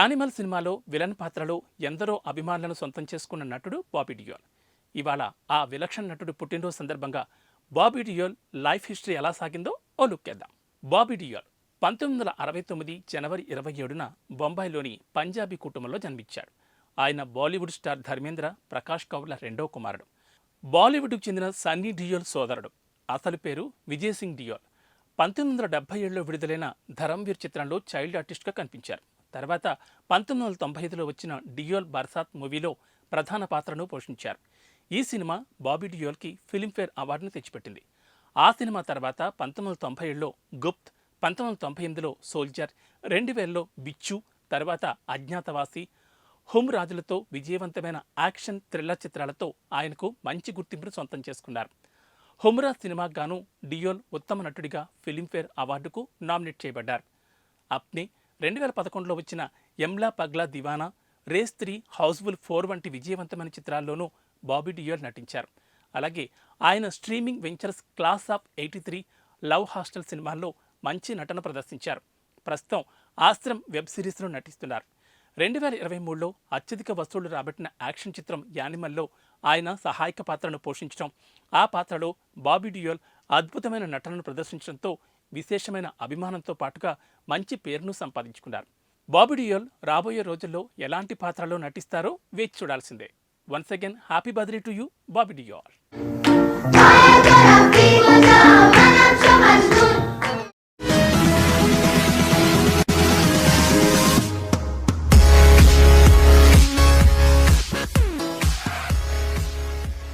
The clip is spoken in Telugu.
యానిమల్ సినిమాలో విలన్ పాత్రలో ఎందరో అభిమానులను సొంతం చేసుకున్న నటుడు బాబీ డియోల్. ఇవాళ ఆ విలక్షణ నటుడు పుట్టినరోజు సందర్భంగా బాబీ డియోల్ లైఫ్ హిస్టరీ ఎలా సాగిందో ఓ లుక్కేద్దాం. బాబీ డియోల్ 1969 జనవరి 27న బొంబాయిలోని పంజాబీ కుటుంబంలో జన్మించాడు. ఆయన బాలీవుడ్ స్టార్ ధర్మేంద్ర ప్రకాష్ కౌర్ల రెండో కుమారుడు. బాలీవుడ్కు చెందిన సన్నీ డియోల్ సోదరుడు. అసలు పేరు విజయ్ సింగ్ డియోల్. 1977లో విడుదలైన ధరంవీర్ చిత్రంలో చైల్డ్ ఆర్టిస్ట్గా కనిపించారు. తర్వాత 1995లో వచ్చిన డియోల్ బర్సాత్ మూవీలో ప్రధాన పాత్రను పోషించారు. ఈ సినిమా బాబీ డియోల్కి ఫిల్మ్ఫేర్ అవార్డును తెచ్చిపెట్టింది. ఆ సినిమా తర్వాత 1997లో గుప్త్, 1998లో సోల్జర్, 2000లో బిచ్చు, తర్వాత అజ్ఞాతవాసి, హుమ్ రాజులతో విజయవంతమైన యాక్షన్ థ్రిల్లర్ చిత్రాలతో ఆయనకు మంచి గుర్తింపును సొంతం చేసుకున్నారు. హుమ్రాజ్ సినిమాకు గాను డియోల్ ఉత్తమ నటుడిగా ఫిల్మ్ఫేర్ అవార్డుకు నామినేట్ చేయబడ్డారు. అప్నే 2011లో వచ్చిన ఎమ్లా పగ్లా దివానా, రేస్ 3, హౌస్ఫుల్ 4 వంటి విజయవంతమైన చిత్రాల్లోనూ బాబీ డియోల్ నటించారు. అలాగే ఆయన streaming ventures class of 83, love hostel సినిమాల్లో మంచి నటన ప్రదర్శించారు. ప్రస్తుతం ఆశ్రమ్ వెబ్ సిరీస్లో నటిస్తున్నారు. 2023లో అత్యధిక వసూళ్లు రాబట్టిన యాక్షన్ చిత్రం యానిమల్లో ఆయన సహాయక పాత్రను పోషించడం, ఆ పాత్రలో బాబీ డియోల్ అద్భుతమైన నటనను ప్రదర్శించడంతో విశేషమైన అభిమానంతో పాటుగా మంచి పేరును సంపాదించుకున్నారు. బాబీ డియోల్ రాబోయే రోజుల్లో ఎలాంటి పాత్రలో నటిస్తారో వేచి చూడాల్సిందే. Once again happy birthday to you Bobby Deol.